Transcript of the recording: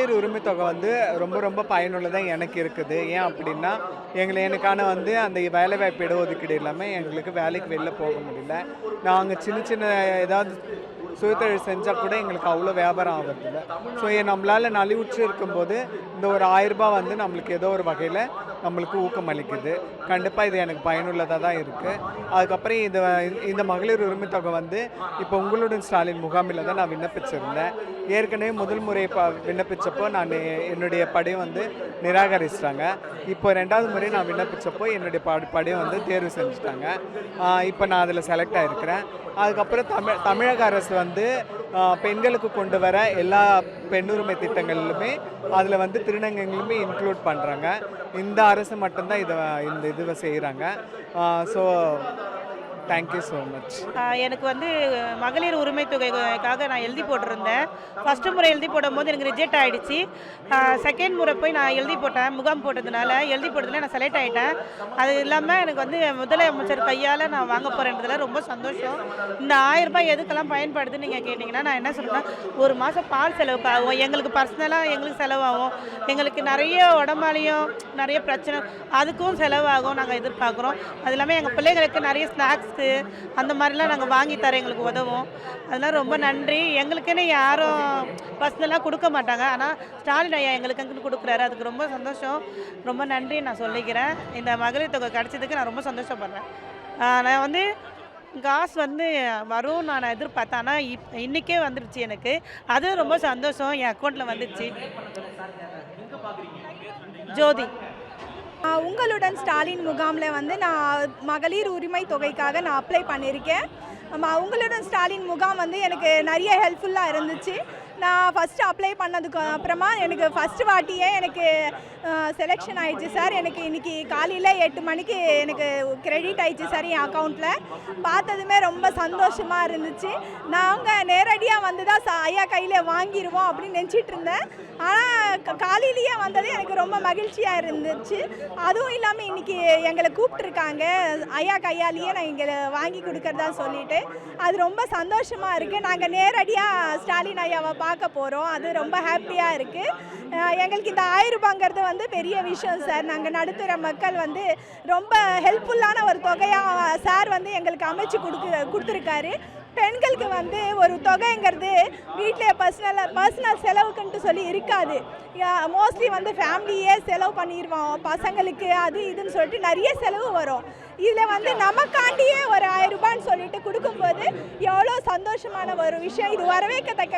மகளிர் உரிமை தொகை வந்து ரொம்ப ரொம்ப பயனுள்ளதாக எனக்கு இருக்குது. ஏன் அப்படின்னா, எனக்கான வந்து அந்த வேலைவாய்ப்பு இடஒதுக்கீடு இல்லாமல் எங்களுக்கு வேலைக்கு வெளில போக முடியல. நாங்கள் சின்ன சின்ன ஏதாவது சுயதொழில் செஞ்சால் கூட எங்களுக்கு அவ்வளோ வியாபாரம் ஆகிறதில்ல. ஸோ நம்மளால் நலிவுற்று இருக்கும்போது இந்த ஒரு ரூ. 1000 வந்து நம்மளுக்கு ஏதோ ஒரு வகையில் நம்மளுக்கு ஊக்கம் அளிக்குது. கண்டிப்பாக இது எனக்கு பயனுள்ளதாக தான் இருக்குது. அதுக்கப்புறம் இந்த மகளிர் உரிமை தொகை வந்து இப்போ உங்களுடன் ஸ்டாலின் முகாமில் தான் நான் விண்ணப்பிச்சிருந்தேன். ஏற்கனவே முதல் முறை விண்ணப்பித்தப்போ என்னுடைய படிவம் வந்து நிராகரிச்சிட்டாங்க. இப்போ 2வது முறை நான் விண்ணப்பித்தப்போ என்னுடைய படிவம் வந்து தேர்வு செஞ்சுட்டாங்க. இப்போ நான் அதில் செலக்ட் ஆகிருக்கிறேன். அதுக்கப்புறம் தமிழக அரசு வந்து பெண்களுக்கு கொண்டு வர எல்லா பெண்ணுரிமை திட்டங்களிலுமே அதில் வந்து திருநங்கைகளுமே இன்க்ளூட் பண்ணுறாங்க. இந்த அரசு மட்டும்தான் இந்த இதுவை செய்கிறாங்க. So thank you so much. எனக்கு வந்து மகளிர் உரிமை தொகைக்காக நான் எழுதி போட்டிருந்தேன். ஃபஸ்ட்டு முறை எழுதி போடும்போது எனக்கு ரிஜெக்ட் ஆகிடுச்சு. செகண்ட் முறை போய் நான் எழுதி போட்டேன். முகாம் போட்டதுனால எழுதி போட்டதில் நான் செலக்ட் ஆகிட்டேன். அது இல்லாமல் எனக்கு வந்து முதலமைச்சர் கையால் நான் வாங்க போகிறேன்றதுல ரொம்ப சந்தோஷம். இந்த 1000 ரூபாய் எதுக்கெல்லாம் பயன்படுதுன்னு நீங்கள் கேட்டிங்கன்னா நான் என்ன சொல்கிறேன்னா, ஒரு மாதம் பால் செலவுக்கு ஆகும், எங்களுக்கு பர்சனலாக எங்களுக்கு செலவாகும், எங்களுக்கு நிறைய உடம்பாலையும் நிறைய பிரச்சனை அதுக்கும் செலவாகும். நாங்கள் எதிர்பார்க்குறோம். அது இல்லாமல் எங்கள் பிள்ளைங்களுக்கு நிறைய ஸ்நாக்ஸ் அந்த மாதிரிலாம் நாங்கள் வாங்கி தர எங்களுக்கு உதவும். அதெல்லாம் ரொம்ப நன்றி. எங்களுக்குன்னு யாரும் பர்சனலாக கொடுக்க மாட்டாங்க. ஆனால் ஸ்டாலின் ஐயா எங்களுக்குன்னு கொடுக்குறாரு. அதுக்கு ரொம்ப சந்தோஷம். ரொம்ப நன்றி நான் சொல்லிக்கிறேன். இந்த மகளிர் தொகை கிடச்சதுக்கு நான் ரொம்ப சந்தோஷப்படுறேன். நான் வந்து காசு வந்து வரும் நான் எதிர்பார்த்தேன். ஆனால் இன்றைக்கே வந்துடுச்சு எனக்கு. அது ரொம்ப சந்தோஷம். என் அக்கௌண்ட்டில் வந்துடுச்சு. ஜோதி. உங்களுடன் ஸ்டாலின் முகாமில் வந்து நான் மகளிர் உரிமை தொகைக்காக நான் அப்ளை பண்ணியிருக்கேன். உங்களுடன் ஸ்டாலின் முகாம் வந்து எனக்கு நிறைய ஹெல்ப்ஃபுல்லாக இருந்துச்சு. நான் ஃபஸ்ட்டு அப்ளை பண்ணதுக்கு அப்புறமா எனக்கு ஃபஸ்ட்டு வாட்டியே எனக்கு செலெக்ஷன் ஆயிடுச்சு சார். எனக்கு இன்றைக்கி காலையில் 8 மணிக்கு எனக்கு கிரெடிட் ஆயிடுச்சு சார் என் அக்கௌண்ட்டில். பார்த்ததுமே ரொம்ப சந்தோஷமாக இருந்துச்சு. நாங்கள் நேரடியாக வந்து தான் ஐயா கையில் வாங்கிடுவோம் அப்படின்னு நினச்சிட்டு இருந்தேன். ஆனால் காலையிலேயே வந்தது எனக்கு ரொம்ப மகிழ்ச்சியாக இருந்துச்சு. அதுவும் இல்லாமல் இன்றைக்கி எங்களை கூப்பிட்ருக்காங்க ஐயா கையாலேயே நான் இங்கே வாங்கி கொடுக்குறதா சொல்லிவிட்டு அது ரொம்ப சந்தோஷமாக இருக்குது. நாங்கள் நேரடியாக ஸ்டாலின் ஐயாவை பார்க்க போகிறோம். அது ரொம்ப ஹாப்பியாக இருக்குது. எங்களுக்கு இந்த 1000 ரூபாங்கிறது வந்து பெரிய விஷயம் சார். நாங்கள் நடுத்தர மக்கள் வந்து ரொம்ப ஹெல்ப்ஃபுல்லான ஒரு தொகையாக சார் வந்து எங்களுக்கு அமைச்சு கொடுத்துருக்காரு. பெண்களுக்கு வந்து ஒரு தொகைங்கிறது வீட்டில் பர்சனல் செலவுக்குன்ட்டு சொல்லி இருக்காது. மோஸ்ட்லி வந்து ஃபேமிலியே செலவு பண்ணிடுவோம். பசங்களுக்கு அது இதுன்னு சொல்லிட்டு நிறைய செலவு வரும். இதில் வந்து நமக்காண்டியே ஒரு 1000 ரூபான்னு சொல்லிட்டு கொடுக்கும்போது எவ்வளோ சந்தோஷமான ஒரு விஷயம். இது வரவேற்கத்தக்க